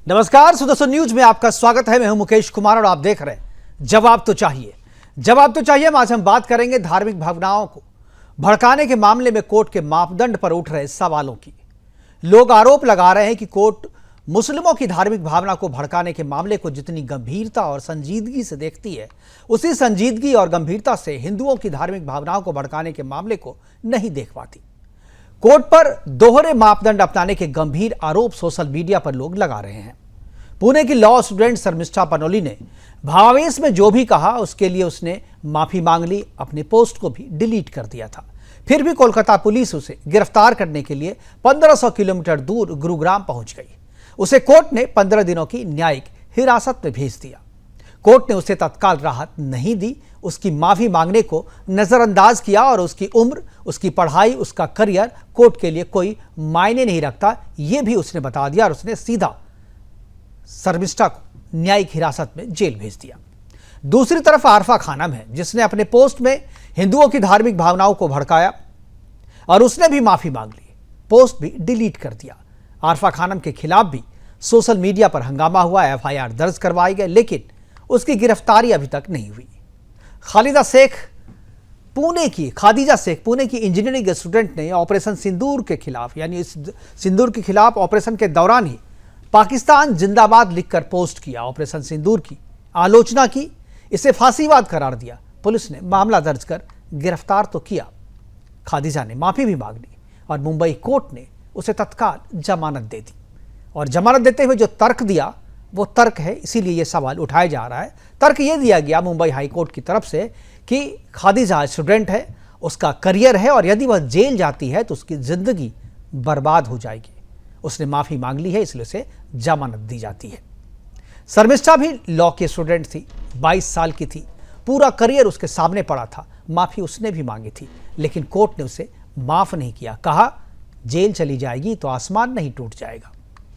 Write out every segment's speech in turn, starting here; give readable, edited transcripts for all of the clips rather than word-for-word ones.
नमस्कार, सुदर्शन न्यूज में आपका स्वागत है। मैं हूं मुकेश कुमार और आप देख रहे हैं जवाब तो चाहिए। जवाब तो चाहिए आज हम बात करेंगे धार्मिक भावनाओं को भड़काने के मामले में कोर्ट के मापदंड पर उठ रहे सवालों की। लोग आरोप लगा रहे हैं कि कोर्ट मुस्लिमों की धार्मिक भावना को भड़काने के मामले को जितनी गंभीरता और संजीदगी से देखती है, उसी संजीदगी और गंभीरता से हिंदुओं की धार्मिक भावनाओं को भड़काने के मामले को नहीं देख पाती। कोर्ट पर दोहरे मापदंड अपनाने के गंभीर आरोप सोशल मीडिया पर लोग लगा रहे हैं। पुणे की लॉ स्टूडेंट शर्मिष्ठा पनोली ने भावावेश में जो भी कहा उसके लिए उसने माफी मांग ली, अपने पोस्ट को भी डिलीट कर दिया था। फिर भी कोलकाता पुलिस उसे गिरफ्तार करने के लिए 1500 किलोमीटर दूर गुरुग्राम पहुंच गई। उसे कोर्ट ने 15 दिनों की न्यायिक हिरासत में भेज दिया। कोर्ट ने उसे तत्काल राहत नहीं दी, उसकी माफी मांगने को नजरअंदाज किया और उसकी उम्र, उसकी पढ़ाई, उसका करियर कोर्ट के लिए कोई मायने नहीं रखता, यह भी उसने बता दिया और उसने सीधा शर्मिष्ठा को न्यायिक हिरासत में जेल भेज दिया। दूसरी तरफ आरफा खानम है, जिसने अपने पोस्ट में हिंदुओं की धार्मिक भावनाओं को भड़काया और उसने भी माफी मांग ली, पोस्ट भी डिलीट कर दिया। आरफा खानम के खिलाफ भी सोशल मीडिया पर हंगामा हुआ, एफआईआर दर्ज करवाई गई, लेकिन उसकी गिरफ्तारी अभी तक नहीं हुई। खादिजा शेख पुणे की इंजीनियरिंग स्टूडेंट ने ऑपरेशन सिंदूर के खिलाफ, यानी इस सिंदूर के खिलाफ ऑपरेशन के दौरान ही पाकिस्तान जिंदाबाद लिखकर पोस्ट किया, ऑपरेशन सिंदूर की आलोचना की, इसे फांसीवाद करार दिया। पुलिस ने मामला दर्ज कर गिरफ्तार तो किया, खादिजा ने माफी भी मांग ली और मुंबई कोर्ट ने उसे तत्काल जमानत दे दी। और जमानत देते हुए जो तर्क दिया वो तर्क है, इसीलिए ये सवाल उठाया जा रहा है। तर्क ये दिया गया मुंबई हाई कोर्ट की तरफ से कि खादिजा स्टूडेंट है, उसका करियर है और यदि वह जेल जाती है तो उसकी जिंदगी बर्बाद हो जाएगी। उसने माफी मांग ली है, इसलिए उसे जमानत दी जाती है। शर्मिष्ठा भी लॉ की स्टूडेंट थी, 22 साल की थी, पूरा करियर उसके सामने पड़ा था। माफी उसने भी मांगी थी, लेकिन कोर्ट ने उसे माफ नहीं किया। कहा जेल चली जाएगी तो आसमान नहीं टूट जाएगा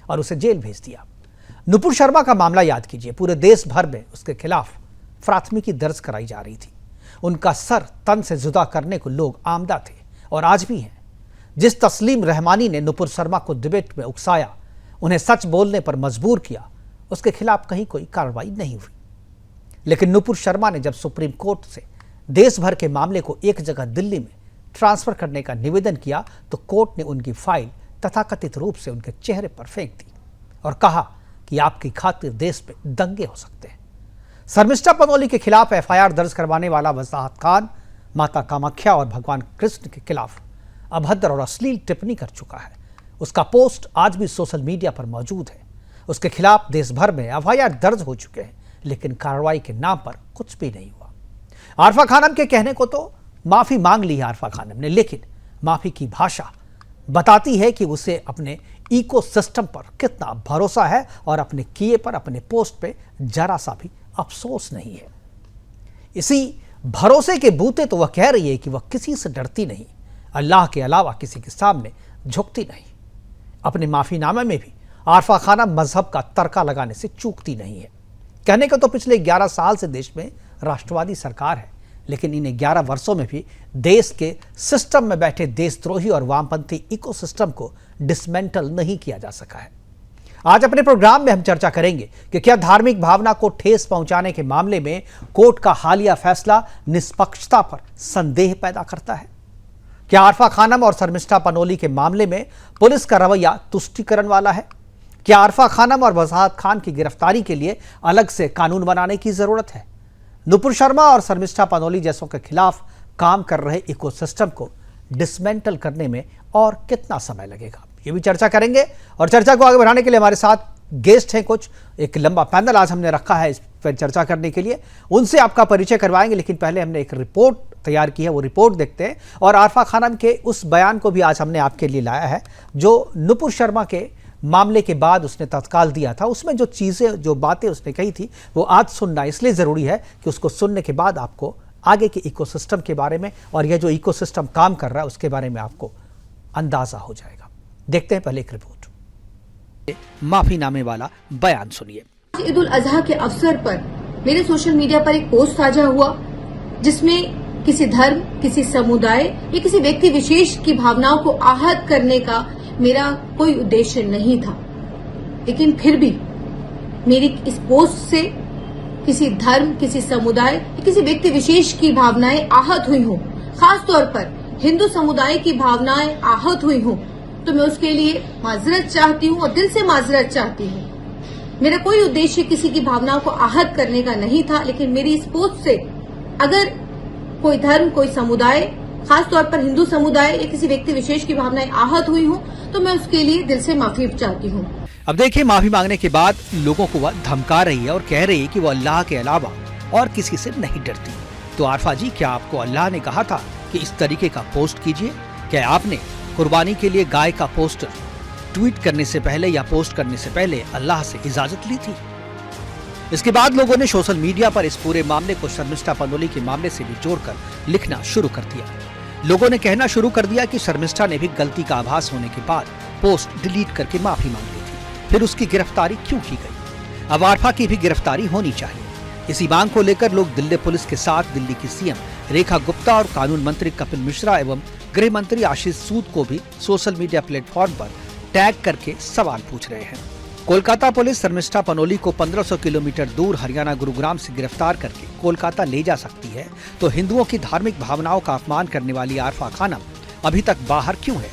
और उसे जेल भेज दिया। नुपुर शर्मा का मामला याद कीजिए, पूरे देश भर में उसके खिलाफ प्राथमिकी दर्ज कराई जा रही थी। उनका सर तन से जुदा करने को लोग आमदा थे और आज भी हैं। जिस तस्लीम रहमानी ने नुपुर शर्मा को डिबेट में उकसाया, उन्हें सच बोलने पर मजबूर किया, उसके खिलाफ कहीं कोई कार्रवाई नहीं हुई। लेकिन नुपुर शर्मा ने जब सुप्रीम कोर्ट से देश भर के मामले को एक जगह दिल्ली में ट्रांसफर करने का निवेदन किया तो कोर्ट ने उनकी फाइल तथाकथित रूप से उनके चेहरे पर फेंक दी और कहा कि आपकी खातिर देश पे दंगे हो सकते हैं। शर्मिष्ठा पनोली के खिलाफ एफआईआर दर्ज करवाने वाला वसाहत खान माता कामाख्या और भगवान कृष्ण के खिलाफ अभद्र और अश्लील टिप्पणी कर चुका है। उसका पोस्ट आज भी सोशल मीडिया पर मौजूद है। उसके खिलाफ देश भर में एफआईआर दर्ज हो चुके हैं, लेकिन कार्रवाई के नाम पर कुछ भी नहीं हुआ। आरफा खानम के कहने को तो माफी मांग ली है आरफा खानम ने, लेकिन माफी की भाषा बताती है कि उसे अपने इकोसिस्टम पर कितना भरोसा है और अपने किए पर, अपने पोस्ट पे जरा सा भी अफसोस नहीं है। इसी भरोसे के बूते तो वह कह रही है कि वह किसी से डरती नहीं, अल्लाह के अलावा किसी के सामने झुकती नहीं। अपने माफीनामे में भी आरफा खानम मजहब का तड़का लगाने से चूकती नहीं है। कहने को तो पिछले 11 साल से देश में राष्ट्रवादी सरकार है, लेकिन इन 11 वर्षों में भी देश के सिस्टम में बैठे देशद्रोही और वामपंथी इकोसिस्टम को डिसमेंटल नहीं किया जा सका है। आज अपने प्रोग्राम में हम चर्चा करेंगे कि क्या धार्मिक भावना को ठेस पहुंचाने के मामले में कोर्ट का हालिया फैसला निष्पक्षता पर संदेह पैदा करता है। क्या आरफा खानम और शर्मिष्ठा पनोली के मामले में पुलिस का रवैया तुष्टीकरण वाला है? क्या आरफा खानम और वसाहत खान की गिरफ्तारी के लिए अलग से कानून बनाने की जरूरत है? नुपुर शर्मा और शर्मिष्ठा पनोली जैसों के खिलाफ काम कर रहे इकोसिस्टम को डिसमेंटल करने में और कितना समय लगेगा, ये भी चर्चा करेंगे। और चर्चा को आगे बढ़ाने के लिए हमारे साथ गेस्ट हैं कुछ, एक लंबा पैनल आज हमने रखा है इस पर चर्चा करने के लिए। उनसे आपका परिचय करवाएंगे, लेकिन पहले हमने एक रिपोर्ट तैयार की है, वो रिपोर्ट देखते हैं। और आरफा खानम के उस बयान को भी आज हमने आपके लिए लाया है जो नुपुर शर्मा के मामले के बाद उसने तत्काल दिया था। उसमें जो चीज़ें, जो बातें उसने कही थी, वो आज सुनना इसलिए ज़रूरी है कि उसको सुनने के बाद आपको आगे के इकोसिस्टम के बारे में और यह जो इकोसिस्टम काम कर रहा है उसके बारे में आपको अंदाजा हो जाएगा। देखते हैं पहले एक रिपोर्ट। माफीनामे वाला बयान सुनिए। ईद उल अजहा के अवसर पर मेरे सोशल मीडिया पर एक पोस्ट साझा हुआ जिसमें किसी धर्म, किसी समुदाय या किसी व्यक्ति विशेष की भावनाओं को आहत करने का मेरा कोई उद्देश्य नहीं था। लेकिन फिर भी मेरी इस पोस्ट से किसी धर्म, किसी समुदाय या किसी व्यक्ति विशेष की भावनाएं आहत हुई हों, खास तौर पर हिंदू समुदाय की भावनाएं आहत हुई हों, तो मैं उसके लिए माजरत चाहती हूं और दिल से माजरत चाहती हूं। मेरा कोई उद्देश्य किसी की भावनाओं को आहत करने का नहीं था, लेकिन मेरी इस पोस्ट से अगर कोई धर्म, कोई समुदाय, खासतौर पर हिंदू समुदाय या किसी व्यक्ति विशेष की भावनाएं आहत हुई हों, तो मैं उसके लिए दिल से माफी चाहती हूं। अब देखिए, माफी मांगने के बाद लोगों को वह धमका रही है और कह रही है कि वो अल्लाह के अलावा और किसी से नहीं डरती। तो आरफा जी, क्या आपको अल्लाह ने कहा था कि इस तरीके का पोस्ट कीजिए? क्या आपने कुर्बानी के लिए गाय का पोस्टर ट्वीट करने से पहले या पोस्ट करने से पहले अल्लाह से इजाजत ली थी? इसके बाद लोगों ने सोशल मीडिया पर इस पूरे मामले को शर्मिष्ठा पनोली के मामले से भी जोड़कर लिखना शुरू कर दिया। लोगों ने कहना शुरू कर दिया कि शर्मिष्ठा ने भी गलती का आभास होने के बाद पोस्ट डिलीट करके माफी मांग ली थी, फिर उसकी गिरफ्तारी क्यों की गई? अब आरफा की भी गिरफ्तारी होनी चाहिए। इसी मांग को लेकर लोग दिल्ली पुलिस के साथ दिल्ली की सीएम रेखा गुप्ता और कानून मंत्री कपिल मिश्रा एवं गृह मंत्री आशीष सूद को भी सोशल मीडिया प्लेटफॉर्म पर टैग करके सवाल पूछ रहे हैं। कोलकाता पुलिस शर्मिष्ठा पनोली को 1500 किलोमीटर दूर हरियाणा गुरुग्राम से गिरफ्तार करके कोलकाता ले जा सकती है, तो हिंदुओं की धार्मिक भावनाओं का अपमान करने वाली आरफा खानम अभी तक बाहर क्यों है?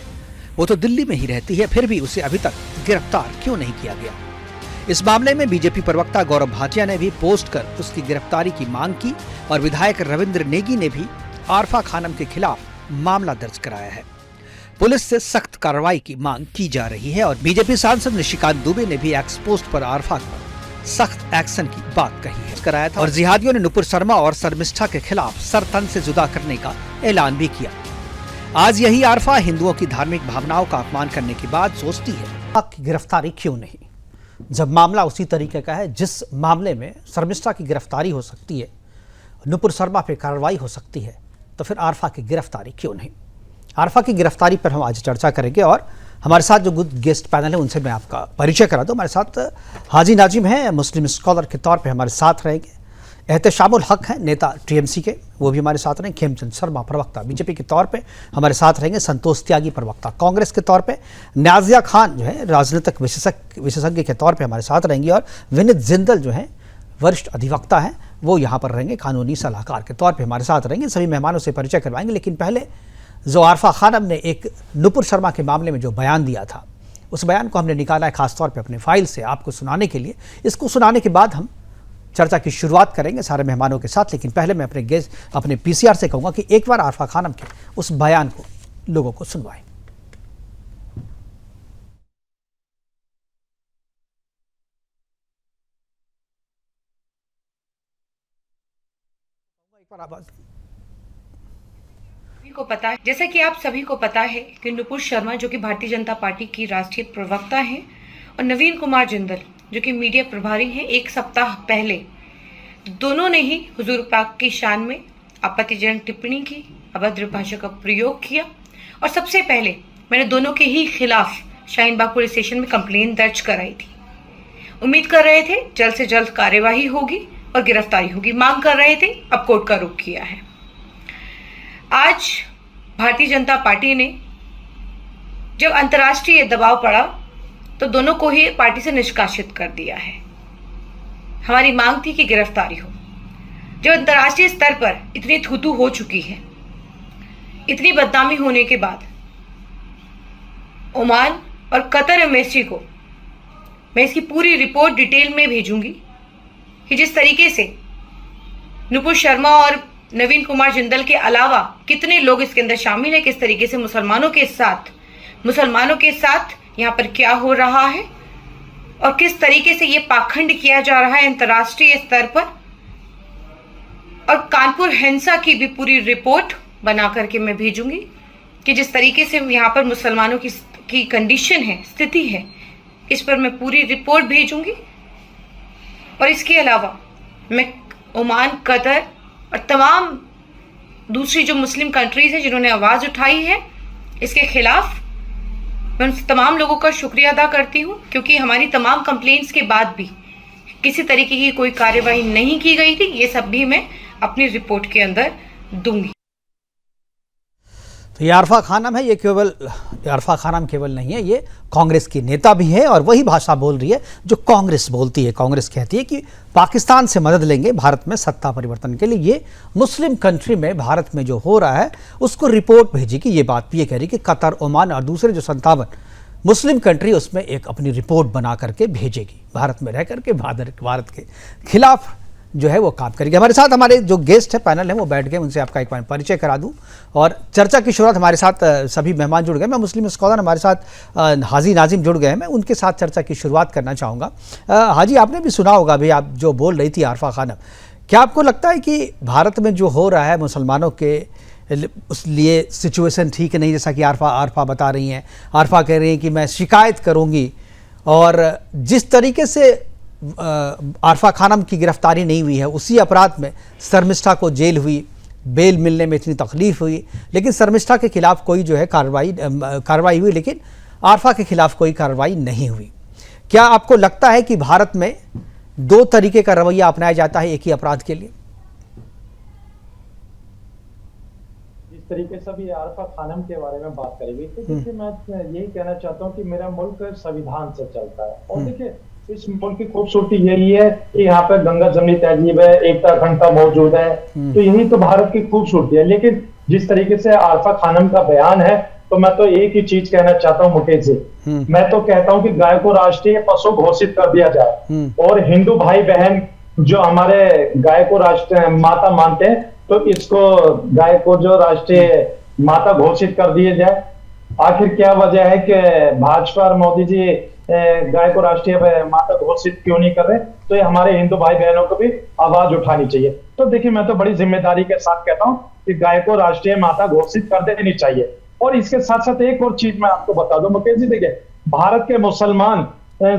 वो तो दिल्ली में ही रहती है, फिर भी उसे अभी तक गिरफ्तार क्यों नहीं किया गया? इस मामले में बीजेपी प्रवक्ता गौरव भाटिया ने भी पोस्ट कर उसकी गिरफ्तारी की मांग की और विधायक रविंद्र नेगी ने भी आरफा खानम के खिलाफ मामला दर्ज कराया है। पुलिस से सख्त कार्रवाई की मांग की जा रही है और बीजेपी सांसद निशिकांत दुबे ने भी एक्स पोस्ट पर आरफा पर सख्त एक्शन की बात कही है कराया था और जिहादियों ने नुपुर शर्मा और शर्मिष्ठा के खिलाफ सर तन से जुदा करने का ऐलान भी किया। आज यही आरफा हिंदुओं की धार्मिक भावनाओं का अपमान करने के बाद सोचती है कि गिरफ्तारी क्यों नहीं? जब मामला उसी तरीके का है जिस मामले में शर्मिष्ठा की गिरफ्तारी हो सकती है, नुपुर शर्मा पे कार्रवाई हो सकती है, तो फिर आरफा की गिरफ्तारी क्यों नहीं? आरफा की गिरफ्तारी पर हम आज चर्चा करेंगे और हमारे साथ जो गेस्ट पैनल है उनसे मैं आपका परिचय करा दूं। हमारे साथ हाजी नाजिम हैं, मुस्लिम स्कॉलर के तौर पे हमारे साथ रहेंगे। एहतशामुल हक हैं, नेता टीएमसी के, वो भी हमारे साथ रहेंगे। खेमचंद शर्मा प्रवक्ता बीजेपी के तौर पे हमारे साथ रहेंगे। संतोष त्यागी प्रवक्ता कांग्रेस के तौर पे। नाजिया खान जो है राजनीतिक विशेषज्ञ के तौर पे हमारे साथ रहेंगी और विनीत जिंदल जो है वरिष्ठ अधिवक्ता हैं, वो यहाँ पर रहेंगे, कानूनी सलाहकार के तौर पर हमारे साथ रहेंगे। सभी मेहमानों से परिचय करवाएंगे, लेकिन पहले जो आरफा खानम ने एक नुपुर शर्मा के मामले में जो बयान दिया था, उस बयान को हमने निकाला है खासतौर पे अपने फाइल से आपको सुनाने के लिए। इसको सुनाने के बाद हम चर्चा की शुरुआत करेंगे सारे मेहमानों के साथ, लेकिन पहले मैं अपने पीसीआर से कहूँगा कि एक बार आरफा खानम के उस बयान को लोगों को सुनवाएं। एक बार आवाज को पता है, जैसा कि आप सभी को पता है कि नुपुर शर्मा जो कि भारतीय जनता पार्टी की राष्ट्रीय प्रवक्ता हैं और नवीन कुमार जिंदल जो कि मीडिया प्रभारी हैं, एक सप्ताह पहले दोनों ने ही हुजूर पाक की शान में आपत्तिजनक टिप्पणी की, अभद्र भाषा का प्रयोग किया और सबसे पहले मैंने दोनों के ही खिलाफ शाहीन बाग पुलिस स्टेशन में कंप्लेन दर्ज कराई थी। उम्मीद कर रहे थे जल्द से जल्द कार्यवाही होगी और गिरफ्तारी होगी, मांग कर रहे थे, अब कोर्ट का रुख किया है। आज भारतीय जनता पार्टी ने जब अंतर्राष्ट्रीय दबाव पड़ा तो दोनों को ही पार्टी से निष्कासित कर दिया है। हमारी मांग थी कि गिरफ्तारी हो। जब अंतर्राष्ट्रीय स्तर पर इतनी थूथू हो चुकी है, इतनी बदनामी होने के बाद ओमान और कतर एम्बेसी को मैं इसकी पूरी रिपोर्ट डिटेल में भेजूंगी कि जिस तरीके से नुपुर शर्मा और नवीन कुमार जिंदल के अलावा कितने लोग इसके अंदर शामिल हैं, किस तरीके से मुसलमानों के साथ यहाँ पर क्या हो रहा है और किस तरीके से ये पाखंड किया जा रहा है अंतर्राष्ट्रीय स्तर पर, और कानपुर हिंसा की भी पूरी रिपोर्ट बना करके मैं भेजूंगी कि जिस तरीके से यहाँ पर मुसलमानों की कंडीशन है, स्थिति है, इस पर मैं पूरी रिपोर्ट भेजूंगी। और इसके अलावा मैं ओमान, कतर और तमाम दूसरी जो मुस्लिम कंट्रीज हैं जिन्होंने आवाज उठाई है इसके खिलाफ, मैं उन तमाम लोगों का शुक्रिया अदा करती हूं, क्योंकि हमारी तमाम कंप्लेंट्स के बाद भी किसी तरीके की कोई कार्यवाही नहीं की गई थी। ये सब भी मैं अपनी रिपोर्ट के अंदर दूंगी। तो ये आरफा खानम है, ये आरफा खानम केवल नहीं है, ये कांग्रेस की नेता भी है और वही भाषा बोल रही है जो कांग्रेस बोलती है। कांग्रेस कहती है कि पाकिस्तान से मदद लेंगे भारत में सत्ता परिवर्तन के लिए। ये मुस्लिम कंट्री में भारत में जो हो रहा है उसको रिपोर्ट भेजेगी। ये बात भी ये कह रही कि कतर, ओमान और दूसरे जो 57 मुस्लिम कंट्री उसमें एक अपनी रिपोर्ट बना करके भेजेगी, भारत में रह करके भारत के खिलाफ जो है वो काम करेगी। हमारे साथ हमारे जो गेस्ट है, पैनल है, वो बैठ गए, उनसे आपका एक बार परिचय करा दूं और चर्चा की शुरुआत। हमारे साथ सभी मेहमान जुड़ गए। मैं मुस्लिम स्कॉलर, हमारे साथ हाजी नाजिम जुड़ गए हैं, मैं उनके साथ चर्चा की शुरुआत करना चाहूँगा। हाजी, आपने भी सुना होगा अभी आप जो बोल रही थी आरफा खानम, क्या आपको लगता है कि भारत में जो हो रहा है मुसलमानों के उस लिए सिचुएशन ठीक नहीं, जैसा कि आरफा बता रही हैं। आरफा कह रही हैं कि मैं शिकायत करूँगी, और जिस तरीके से आरफा खानम की गिरफ्तारी नहीं हुई है, उसी अपराध में शर्मिष्ठा को जेल हुई, बेल मिलने में इतनी तकलीफ हुई, लेकिन शर्मिष्ठा के खिलाफ कोई जो है कार्रवाई हुई, लेकिन आरफा के खिलाफ कोई कार्रवाई नहीं हुई। क्या आपको लगता है कि भारत में दो तरीके का रवैया अपनाया जाता है एक ही अपराध के लिए? जिस तरीके से भी आरफा खानम के बारे में बात करी गई, तो देखिए मैं यही कहना चाहता हूँ कि मेरा मुल्क संविधान से चलता है, और देखिए इस मुल्क की खूबसूरती यही है कि यहाँ पे गंगा जमनी तहजीब है, एकता अखंडता मौजूद है, तो यही तो भारत की खूबसूरती है। लेकिन जिस तरीके से आरफा खानम का बयान है, तो मैं तो एक ही चीज कहना चाहता हूँ मुकेश जी, मैं तो कहता हूँ कि गाय को राष्ट्रीय पशु घोषित कर दिया जाए, और हिंदू भाई बहन जो हमारे गाय को राष्ट्रीय माता मानते हैं, तो इसको गाय को जो राष्ट्रीय माता घोषित कर दिए जाए। आखिर क्या वजह है कि भाजपा और मोदी जी गाय को राष्ट्रीय माता घोषित क्यों नहीं कर रहे? तो ये हमारे हिंदू भाई बहनों को भी आवाज उठानी चाहिए। तो देखिए मैं तो बड़ी जिम्मेदारी के साथ कहता हूँ कि गाय को राष्ट्रीय माता घोषित कर देनी चाहिए। और इसके साथ साथ एक और चीज मैं आपको बता दूं मुकेश जी, देखिए भारत के मुसलमान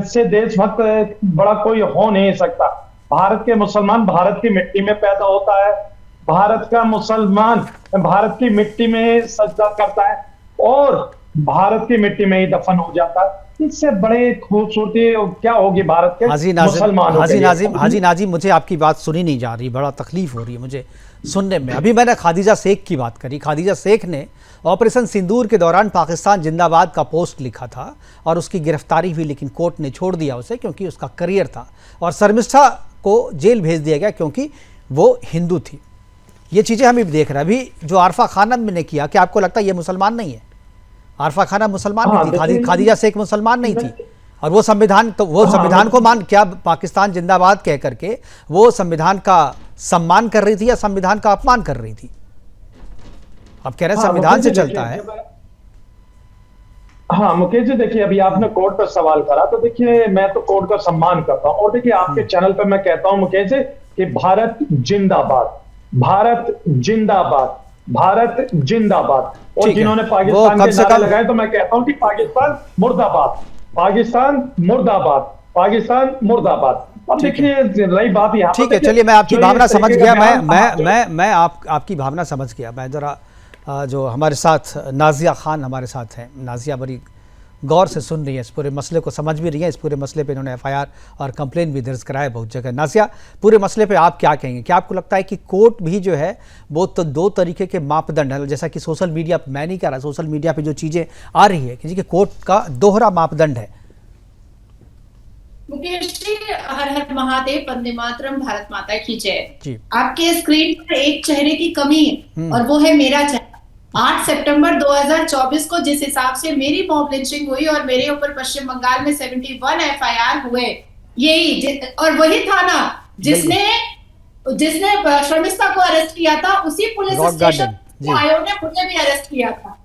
से देशभक्त बड़ा कोई हो नहीं सकता। भारत के मुसलमान भारत की मिट्टी में पैदा होता है, भारत का मुसलमान भारत की मिट्टी में सजदा करता है और भारत की मिट्टी में ही दफन हो जाता है। इससे बड़े खूबसूरती क्या होगी भारत के मुसलमानों के लिए? हाजी नाजिम, मुझे आपकी बात सुनी नहीं जा रही, बड़ा तकलीफ हो रही है मुझे सुनने में। अभी मैंने खादिजा शेख की बात करी। खादिजा शेख ने ऑपरेशन सिंदूर के दौरान पाकिस्तान जिंदाबाद का पोस्ट लिखा था और उसकी गिरफ्तारी हुई, लेकिन कोर्ट ने छोड़ दिया उसे क्योंकि उसका करियर था, और शर्मिष्ठा को जेल भेज दिया गया क्योंकि वो हिंदू थी। ये चीज़ें हम भी देख रहे हैं। अभी जो आरफा खानम ने किया, क्या आपको लगता है ये मुसलमान नहीं है? आरफा खानम मुसलमान नहीं थी, खादिजा शेख मुसलमान नहीं थी, और वो संविधान संविधान को क्या पाकिस्तान जिंदाबाद कह करके वो संविधान का सम्मान कर रही थी या संविधान का अपमान कर रही थी? आप कह रहे हैं संविधान से चलता है। हाँ मुकेश जी, देखिए अभी आपने कोर्ट पर सवाल करा, तो देखिए मैं तो कोर्ट का सम्मान करता हूँ, और देखिए आपके चैनल पर मैं कहता हूँ मुकेश जी कि भारत जिंदाबाद, भारत जिंदाबाद, भारत जिंदाबाद। और जिन्होंने पाकिस्तान के नारे लगाए, तो मैं कहता हूं कि पाकिस्तान मुर्दाबाद, पाकिस्तान मुर्दाबाद, पाकिस्तान मुर्दाबाद। अब देखिए रही बात यहाँ, ठीक है, चलिए मैं आपकी भावना समझ गया, मैं आपकी भावना समझ गया। मैं जरा जो हमारे साथ नाजिया खान हमारे साथ हैं, नाजिया बड़ी गौर से सुन रही है, इस पूरे मसले को समझ भी रही है। इस पूरे मसले पे इन्होंने एफआईआर और कंप्लेन भी दर्ज कराया बहुत जगह। नाजिया, पूरे मसले पे आप क्या कहेंगे? क्या आपको लगता है कि कोर्ट भी जो है वो तो दो तरीके के मापदंड है, जैसा कि सोशल मीडिया, मैं नहीं कह रहा, सोशल मीडिया पे जो चीज़ें आ रही है कि कोर्ट का दोहरा मापदंड है? मुकेश जी, हर हर महादेव, वंदे मातरम, भारत माता की जय। जी। आपके स्क्रीन पर एक चेहरे की कमी है और वो है मेरा चेहरा। 8 सितंबर 2024 को जिस हिसाब से मेरी मॉब लिंचिंग हुई और मेरे ऊपर पश्चिम बंगाल में 71 एफआईआर हुए, यही और वही थाना जिसने शर्मिष्ठा को अरेस्ट किया था, उसी पुलिस स्टेशन आयोग ने मुझे भी अरेस्ट किया था।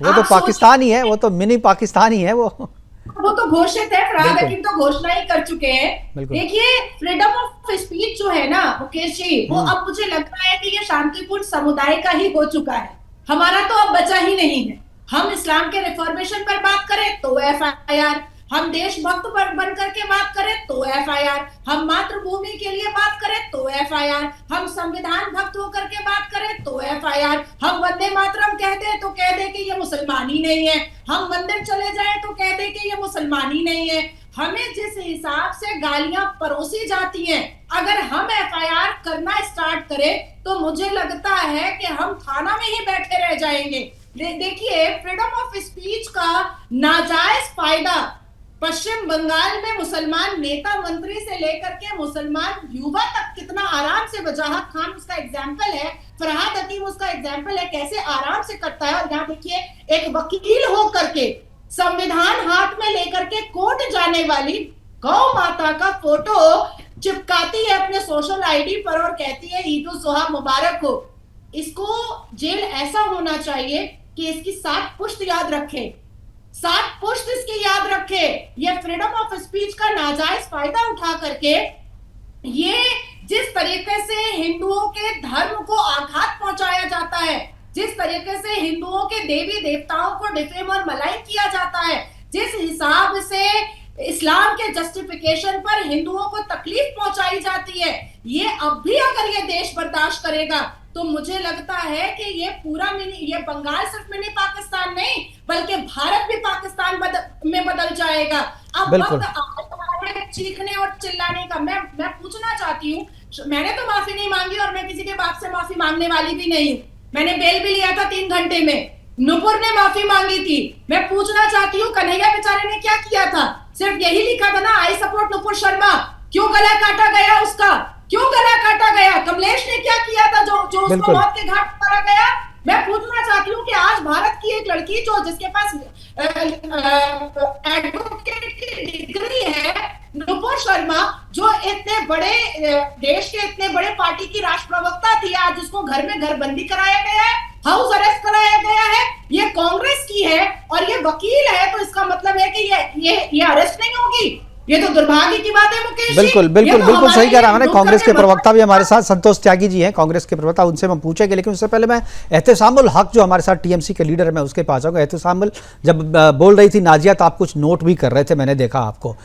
वो तो पाकिस्तान ही है, वो तो मिनी पाकिस्तान ही है, वो तो घोषित है, फरार हकीम तो घोषणा ही कर चुके हैं। देखिए फ्रीडम ऑफ स्पीच जो है ना मुकेश जी, वो अब मुझे लग रहा है कि ये शांतिपूर्ण समुदाय का ही हो चुका है, हमारा तो अब बचा ही नहीं है। हम इस्लाम के रिफॉर्मेशन पर बात करें तो एफआईआर, हम देशभक्त पर बन करके बात करें तो एफआईआर, हम मातृभूमि के लिए बात करें तो एफआईआर, हम संविधान भक्त होकर के बात करें तो एफआईआर, हम वंदे मातरम कहते हैं तो कह दे कि ये मुसलमान ही नहीं है, हम मंदिर चले जाए तो कह दे कि ये मुसलमान ही नहीं है। हमें जिस हिसाब से गालियां परोसी जाती हैं, अगर हम एफआईआर करना स्टार्ट करें तो मुझे लगता है कि हम थाना में ही बैठे रह जाएंगे। देखिए, फ्रीडम ऑफ स्पीच का नाजायज फायदा पश्चिम बंगाल में मुसलमान नेता मंत्री से लेकर के मुसलमान युवा तक कितना आराम से, वजाहत खान उसका एग्जाम्पल है, फरहाद हकीम उसका एग्जाम्पल है, कैसे आराम से करता है। और यहाँ देखिए, एक वकील हो करके संविधान हाथ में लेकर के कोर्ट जाने वाली गौ माता का फोटो चिपकाती है अपने सोशल आईडी पर और कहती है ईद उल जुहा मुबारक हो। इसको जेल ऐसा होना चाहिए कि इसकी 7 पुश्त याद रखे, 7 पुश्त इसकी याद रखे। ये फ्रीडम ऑफ स्पीच का नाजायज फायदा उठा करके ये जिस तरीके से हिंदुओं के धर्म को आघात पहुंचाया जाता है, जिस तरीके से हिंदुओं के देवी देवताओं को डिफेम और मलाइन किया जाता है, जिस हिसाब से इस्लाम के जस्टिफिकेशन पर हिंदुओं को तकलीफ पहुंचाई जाती है, ये अब भी अगर ये देश बर्दाश्त करेगा तो मुझे लगता है कि ये पूरा ये बंगाल सिर्फ मिनी पाकिस्तान नहीं बल्कि भारत भी पाकिस्तान में बदल जाएगा। अब वक्त चीखने और चिल्लाने का। मैं पूछना चाहती हूँ, मैंने तो माफी नहीं मांगी और मैं किसी के बाप से माफी मांगने वाली भी नहीं हूँ। मैंने बेल भी लिया था 3 घंटे में, नुपुर ने माफी मांगी थी। मैं पूछना चाहती हूँ, कन्हैया बेचारे ने क्या किया था? सिर्फ यही लिखा था ना, आई सपोर्ट नुपुर शर्मा। क्यों गला काटा गया उसका? क्यों गला काटा गया? कमलेश ने क्या किया था जो उसको मौत के घाट उतारा गया? मैं पूछना चाहती हूँ कि आज भारत की एक लड़की जिसके पास एडवोकेट की डिग्री है, नुपुर शर्मा, जो इतने बड़े देश के इतने बड़े पार्टी की राष्ट्र प्रवक्ता थी, आज उसको घर में घरबंदी कराया गया है, हाउस अरेस्ट कराया गया है। ये कांग्रेस की है और ये वकील है, तो इसका मतलब है कि ये अरेस्ट नहीं होगी। ये तो दुर्भाग्य की बात है मुकेश। बिल्कुल सही कह रहा है। कांग्रेस के प्रवक्ता भी हमारे साथ संतोष त्यागी जी हैं, कांग्रेस के प्रवक्ता, उनसे हम पूछेंगे। लेकिन उससे पहले मैं एहतसामुल हक जो हमारे साथ टीएमसी के लीडर है, मैं उसके पास जाऊंगा। एहतसामुल, जब बोल रही थी नाजिया तो आप कुछ नोट भी कर रहे थे, मैंने देखा आपको।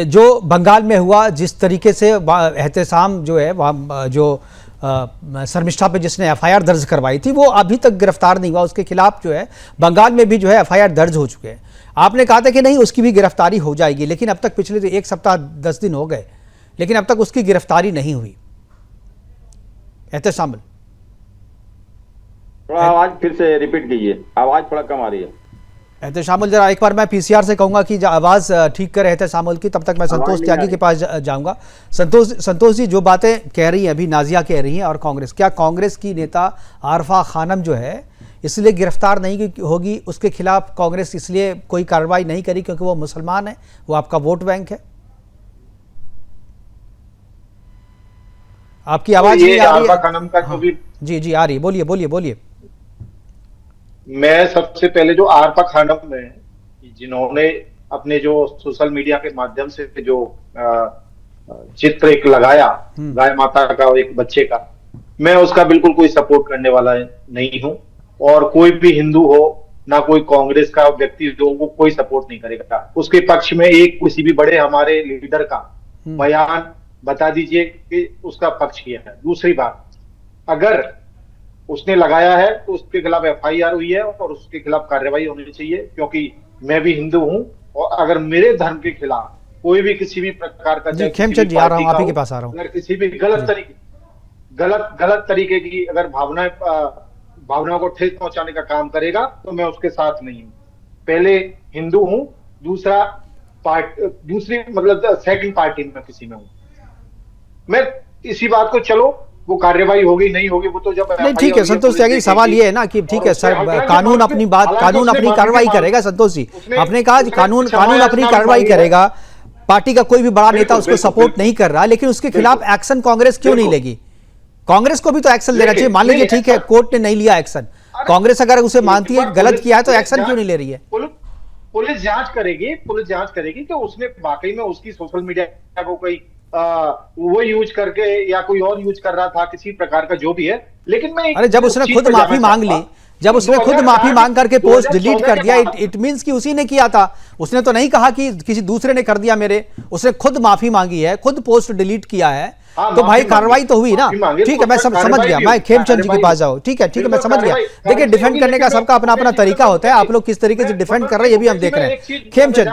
जो बंगाल में हुआ, जिस तरीके से एहतसाम जो है वहाँ जो शर्मिष्ठा पे जिसने FIR दर्ज करवाई थी वो अभी तक गिरफ्तार नहीं हुआ। उसके खिलाफ जो है बंगाल में भी जो है FIR दर्ज हो चुके हैं। आपने कहा था कि नहीं उसकी भी गिरफ्तारी हो जाएगी, लेकिन अब तक पिछले 1 सप्ताह 10 दिन हो गए, लेकिन अब तक उसकी गिरफ्तारी नहीं हुई। एहतसामुल, थोड़ा आवाज फिर से रिपीट कीजिए, आवाज थोड़ा कम आ रही है। एहतसामुल, जरा एक बार मैं PCR से कहूंगा कि आवाज़ ठीक करे एहतसामुल की, तब तक मैं संतोष त्यागी के पास जाऊंगा। संतोष जी, जो बातें कह रही हैं अभी नाजिया कह रही हैं और कांग्रेस, क्या कांग्रेस की नेता आरफा खानम जो है इसलिए गिरफ्तार नहीं होगी, उसके खिलाफ कांग्रेस इसलिए कोई कार्रवाई नहीं करी क्योंकि वो मुसलमान है, वो आपका वोट बैंक है? आपकी आवाज नहीं आ रही है। खानम का जो भी जी आ रही है, बोलिए। मैं सबसे पहले जो आरफा खानम है, जिन्होंने अपने जो सोशल मीडिया के माध्यम से जो चित्र एक लगाया गाय माता का और एक बच्चे का, मैं उसका बिल्कुल कोई सपोर्ट करने वाला नहीं हूं। और कोई भी हिंदू हो, ना कोई कांग्रेस का व्यक्ति हो, वो कोई सपोर्ट नहीं करेगा। उसके पक्ष में एक किसी भी बड़े हमारे लीडर का बयान बता दीजिए कि उसका पक्ष किया है। दूसरी बात, अगर उसने लगाया है तो उसके खिलाफ FIR हुई है और उसके खिलाफ कार्रवाई होनी चाहिए, क्योंकि मैं भी हिंदू हूं। और अगर मेरे धर्म के खिलाफ कोई भी किसी भी प्रकार का, खेमचंद जी, आ रहा हूं, आप ही के पास आ रहा हूं, अगर किसी भी गलत तरीके की अगर भावनाओं को ठेस पहुंचाने का काम करेगा तो मैं उसके साथ नहीं हूं। पहले हिंदू हूं, दूसरी मतलब सेकंड पार्टी में किसी में हूं मैं। इसी बात को, चलो वो कार्रवाई होगी नहीं होगी वो तो जब नहीं, ठीक है संतोष त्यागी, सवाल ये है ना कि ठीक है सर, कानून अपनी कार्रवाई करेगा। संतोष जी, आपने कहा कानून अपनी कार्रवाई करेगा, पार्टी का कोई भी बड़ा नेता उसको सपोर्ट नहीं कर रहा, लेकिन उसके खिलाफ एक्शन कांग्रेस क्यों नहीं लेगी? कांग्रेस को भी तो एक्शन लेना चाहिए। मान लीजिए ठीक है कोर्ट ने नहीं लिया एक्शन, कांग्रेस अगर उसे मानती है गलत किया है तो एक्शन क्यों नहीं ले रही है? पुलिस जांच करेगी कि उसने वाकई में उसकी सोशल मीडिया को कोई वो यूज करके या कोई और यूज कर रहा था, किसी प्रकार का जो भी है। लेकिन मैं अरे जब उसने खुद माफी मांग ली, जब उसने खुद माफी मांग करके पोस्ट डिलीट कर दिया, इट मींस कि उसी ने किया था। उसने तो नहीं कहा कि किसी दूसरे ने कर दिया उसने खुद माफी मांगी है, खुद पोस्ट डिलीट किया है, तो भाई कार्रवाई तो हुई ना। ठीक है, मैं समझ गया। मैं खेमचंद जी के पास जाऊँ, ठीक है, मैं समझ गया। देखिए, डिफेंड करने का सबका अपना अपना तरीका होता है, आप लोग किस तरीके से डिफेंड कर रहे हैं ये भी हम देख रहे हैं। खेमचंद,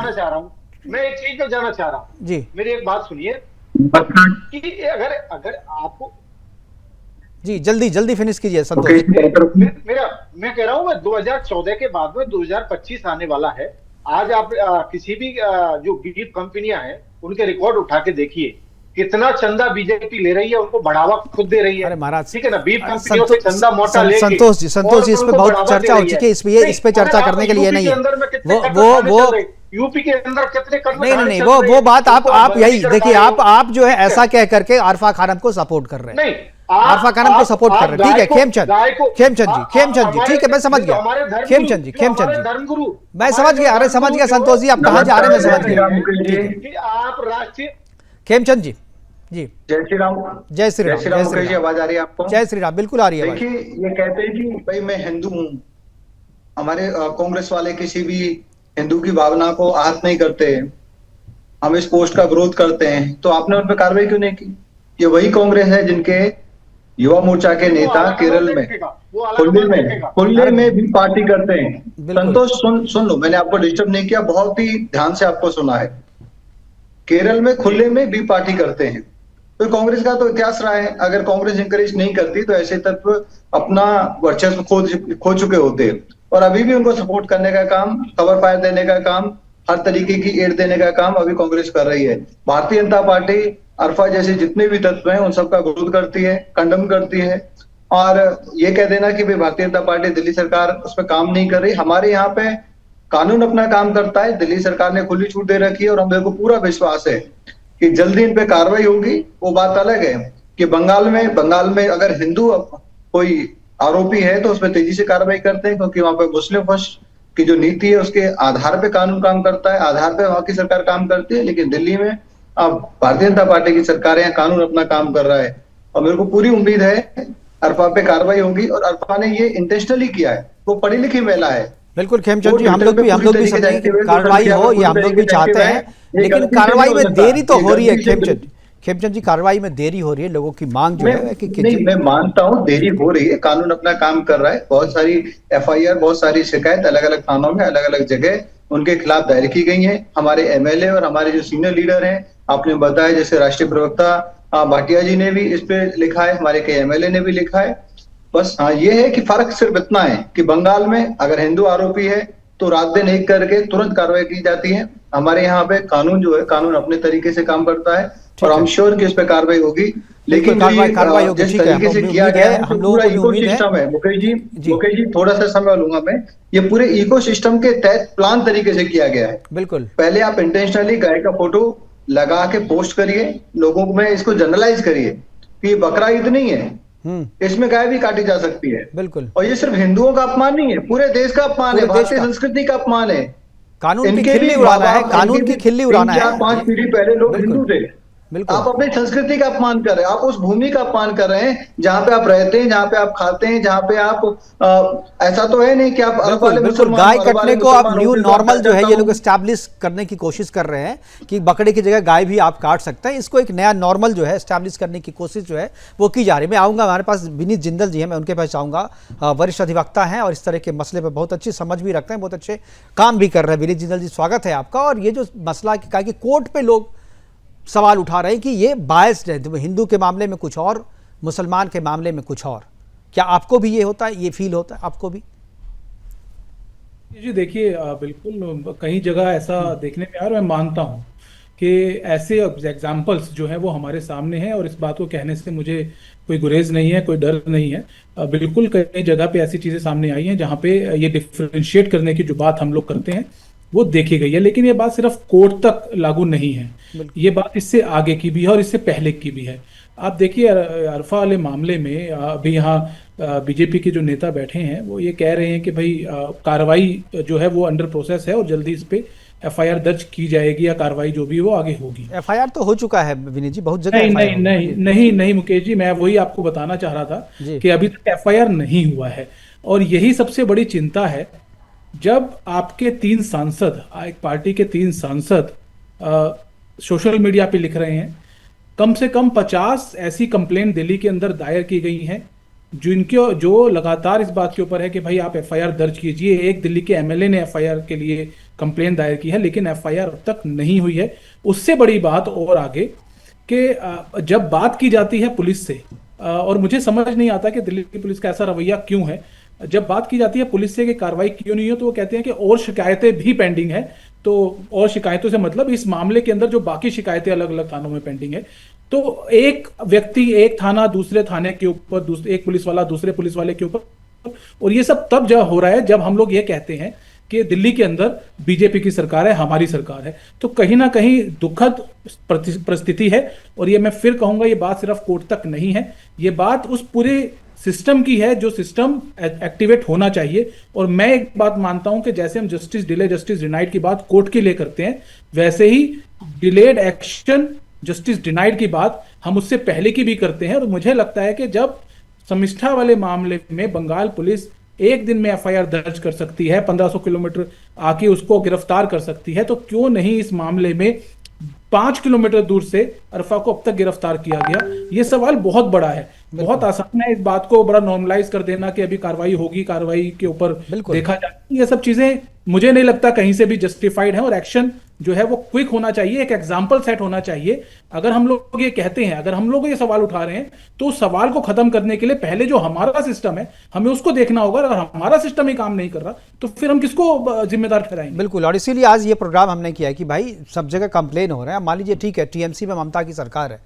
मैं एक चीज पे जाना चाह रहा हूँ जी, मेरी एक बात सुनिए कि अगर आपको जी जल्दी जल्दी फिनिश कीजिए संतोष। मैं कह रहा हूँ, मैं 2014 के बाद में 2025 आने वाला है। आज आप किसी भी जो बीफ कंपनियां हैं उनके रिकॉर्ड उठा के देखिए, कितना चंदा बीजेपी ले रही है, उनको बढ़ावा खुद दे रही है। अरे महाराज, ठीक है ना, बीफ कंपनियों से चंदा मोटा लेके संतोष जी इस पे बहुत चर्चा हो चुकी है, इस पे चर्चा करने के लिए नहीं है। वो यूपी के अंदर कितने नहीं वो बात आप यही देखिए, आप जो है ऐसा कह करके आरफा खानम को सपोर्ट कर रहे हैं। नहीं, आरफा खानम को सपोर्ट कर रहे हैं। ठीक है खेमचंद जी ठीक है, मैं समझ गया। खेमचंद जी धर्मगुरु, मैं समझ गया। अरे समझ गया संतोष जी, आप कहाँ जा रहे हैं, मैं समझ गया। आप राष्ट्रीय खेमचंद जी जय श्री राम। जय श्री राम मुकेश जी, आवाज आ रही है आपको? जय श्री राम, बिल्कुल आ रही है। देखिए, ये कहते हैं कि भाई मैं हिंदू हूँ, हमारे कांग्रेस वाले किसी भी हिंदू की भावना को आहत नहीं करते, हम इस पोस्ट का विरोध करते हैं, तो आपने उन पर कार्रवाई क्यों नहीं की? ये वही कांग्रेस है जिनके युवा मोर्चा के नेता केरल में खुले में भी पार्टी करते हैं। संतोष सुन लो, मैंने आपको डिस्टर्ब नहीं किया, बहुत ही ध्यान से आपको सुना है। केरल में खुले में भी पार्टी करते हैं। तो कांग्रेस का तो इतिहास रहा है, अगर कांग्रेस इंकरेज नहीं करती तो ऐसे तत्व अपना वर्चस्व खो चुके होते, और अभी भी उनको सपोर्ट करने का काम, कवर फायर देने का काम, हर तरीके की एड देने का काम अभी कांग्रेस कर रही है। भारतीय जनता पार्टी अरफा जैसे जितने भी तत्व हैं उन सबका विरोध करती है, कंडम करती है। और ये कह देना कि भाई भारतीय जनता पार्टी, दिल्ली सरकार उस पर काम नहीं कर रही, हमारे यहाँ पे कानून अपना काम करता है। दिल्ली सरकार ने खुली छूट दे रखी है और हमें को पूरा विश्वास है कि जल्दी इन पे कार्रवाई होगी। वो बात अलग है कि बंगाल में अगर हिंदू कोई आरोपी है तो उस पर तेजी से कार्रवाई करते हैं, क्योंकि वहां पे मुस्लिम फर्स्ट की जो नीति है उसके आधार पे कानून काम करता है, आधार पे वहां की सरकार काम करती है। लेकिन दिल्ली में अब भारतीय जनता पार्टी की सरकार है, कानून अपना काम कर रहा है, और मेरे को पूरी उम्मीद है अरफा पे कार्रवाई होगी। और अरफा ने ये इंटेंशनली किया है, वो पढ़ी लिखी महिला है। बिल्कुल खेमचंद जी, हम लोग भी समझेंगे कि कार्रवाई हो, ये हम लोग भी चाहते हैं, लेकिन कार्रवाई में देरी तो हो रही है। खेमचंद जी कार्रवाई में देरी हो रही है, लोगों की मांग जो है कि नहीं, मैं मानता हूं देरी हो रही है, कानून अपना काम कर रहा है। बहुत सारी एफआईआर, बहुत सारी शिकायत अलग अलग थानों में, अलग अलग जगह उनके खिलाफ दायर की गई है। हमारे एमएलए और हमारे जो सीनियर लीडर हैं, आपने बताया जैसे राष्ट्रीय प्रवक्ता भाटिया जी ने भी इस पे लिखा है, हमारे कई एमएलए ने भी लिखा है। बस हाँ, ये है कि फर्क सिर्फ इतना है कि बंगाल में अगर हिंदू आरोपी है तो रात दिन एक करके तुरंत कार्रवाई की जाती है। हमारे यहाँ पे कानून जो है, कानून अपने तरीके से काम करता है, और हम श्योर कि इस पे कार्रवाई होगी। लेकिन कार्रवाई होगी, जिस तरीके से किया गया है, पूरा इकोसिस्टम है। मुकेश जी थोड़ा सा समय लूंगा मैं, ये पूरे इकोसिस्टम के तहत प्लान तरीके से किया गया है। बिल्कुल, पहले आप इंटेंशनली गाय का फोटो लगा के पोस्ट करिए, लोगों में इसको जनरलाइज करिए कि बकरा ईद नहीं है, इसमें गाय भी काटी जा सकती है। बिल्कुल, और ये सिर्फ हिंदुओं का अपमान नहीं है, पूरे देश का अपमान है, भारतीय संस्कृति का अपमान है। कानून की खिल्ली उड़ाना है, कानून की खिल्ली उड़ाना है। 4-5 पीढ़ी पहले लोग हिंदू थे, आप अपनी संस्कृति का अपमान कर रहे हैं, आप उस भूमि का अपमान कर रहे हैं जहां पे आप रहते हैं, जहां पे आप खाते हैं, जहां पे आप ऐसा तो है नहीं कि आप बिल्कुल गाय कटने को आप न्यू नॉर्मल जो है ये लोग एस्टैब्लिश करने की कोशिश कर रहे हैं कि बकरे की जगह गाय भी आप काट सकते हैं। इसको एक नया नॉर्मल जो है एस्टैब्लिश करने की कोशिश जो है वो की जा रही है। मैं आऊँगा, हमारे पास विनीत जिंदल जी हैं, मैं उनके पास आऊँगा, वरिष्ठ अधिवक्ता हैं और इस तरह के मसले पर बहुत अच्छी समझ भी रखते हैं, बहुत अच्छे काम भी कर रहे हैं। विनीत जिंदल जी स्वागत है आपका। और ये जो मसला कहा कि कोर्ट पे लोग सवाल उठा रहे हैं कि ये बायस्ड है, हिंदू के मामले में कुछ और, मुसलमान के मामले में कुछ और, क्या आपको भी ये होता है, ये फील होता है आपको भी? जी देखिए, बिल्कुल कई जगह ऐसा देखने में आ रहा है। मैं मानता हूँ कि ऐसे एग्जाम्पल्स जो है वो हमारे सामने हैं, और इस बात को कहने से मुझे कोई गुरेज नहीं है, कोई डर नहीं है। बिल्कुल कई जगह पे ऐसी चीजें सामने आई हैं जहाँ पे ये डिफरेंशिएट करने की जो बात हम लोग करते हैं वो देखी गई है। लेकिन ये बात सिर्फ कोर्ट तक लागू नहीं है, ये बात इससे आगे की भी है और इससे पहले की भी है। आप देखिए अरफा वाले मामले में अभी यहाँ बीजेपी के जो नेता बैठे हैं वो ये कह रहे हैं कि भाई कार्रवाई जो है वो अंडर प्रोसेस है और जल्दी इस पे एफआईआर दर्ज की जाएगी या कार्रवाई जो भी वो आगे होगी। एफआईआर तो हो चुका है विनीत जी, बहुत जगह। नहीं मुकेश जी, मैं वही आपको बताना चाह रहा था कि अभी तक एफआईआर नहीं हुआ है, और यही सबसे बड़ी चिंता है। जब आपके 3 सांसद, एक पार्टी के 3 सांसद सोशल मीडिया पे लिख रहे हैं, कम से कम 50 ऐसी कंप्लेंट दिल्ली के अंदर दायर की गई हैं जो लगातार इस बात के ऊपर है कि भाई आप एफआईआर दर्ज कीजिए। एक दिल्ली के एमएलए ने एफआईआर के लिए कंप्लेंट दायर की है, लेकिन एफआईआर अब तक नहीं हुई है। उससे बड़ी बात और आगे कि जब बात की जाती है पुलिस से और मुझे समझ नहीं आता कि दिल्ली की पुलिस का ऐसा रवैया क्यों है। जब बात की जाती है पुलिस से कि कार्रवाई क्यों नहीं हो, तो वो कहते हैं कि और शिकायतें भी पेंडिंग है। तो और शिकायतों से मतलब इस मामले के अंदर जो बाकी शिकायतें अलग अलग थानों में पेंडिंग है, तो एक व्यक्ति, एक थाना दूसरे थाने के ऊपर, एक पुलिस वाला दूसरे पुलिस वाले के ऊपर, और ये सब तब जब हो रहा है जब हम लोग ये कहते हैं कि दिल्ली के अंदर बीजेपी की सरकार है, हमारी सरकार है। तो कहीं ना कहीं दुखद परिस्थिति है। और ये मैं फिर कहूंगा, ये बात सिर्फ कोर्ट तक नहीं है, ये बात उस पूरे सिस्टम की है जो सिस्टम एक्टिवेट होना चाहिए। और मैं एक बात मानता हूं कि जैसे हम जस्टिस डिले जस्टिस डिनाइड की बात कोर्ट के लिए करते हैं, वैसे ही डिलेड एक्शन जस्टिस डिनाइड की बात हम उससे पहले की भी करते हैं। और मुझे लगता है कि जब शर्मिष्ठा वाले मामले में बंगाल पुलिस एक दिन में एफआईआर दर्ज कर सकती है, 1500 किलोमीटर आके उसको गिरफ्तार कर सकती है, तो क्यों नहीं इस मामले में 5 किलोमीटर दूर से अरफा को अब तक गिरफ्तार किया गया? ये सवाल बहुत बड़ा है। बहुत आसान है इस बात को बड़ा नॉर्मलाइज कर देना कि अभी कार्रवाई होगी, कार्रवाई के ऊपर देखा जाए। ये सब चीजें मुझे नहीं लगता कहीं से भी जस्टिफाइड है। और एक्शन जो है वो क्विक होना चाहिए, एक एग्जाम्पल सेट होना चाहिए। अगर हम लोग ये कहते हैं, अगर हम लोग ये सवाल उठा रहे हैं, तो उस सवाल को खत्म करने के लिए पहले जो हमारा सिस्टम है हमें उसको देखना होगा। अगर हमारा सिस्टम ही काम नहीं कर रहा तो फिर हम किसको जिम्मेदार ठहराएंगे? बिल्कुल। और इसीलिए आज ये प्रोग्राम हमने किया है कि भाई सब जगह कंप्लेन हो रहे हैं। मान लीजिए ठीक है, टीएमसी में ममता की सरकार है,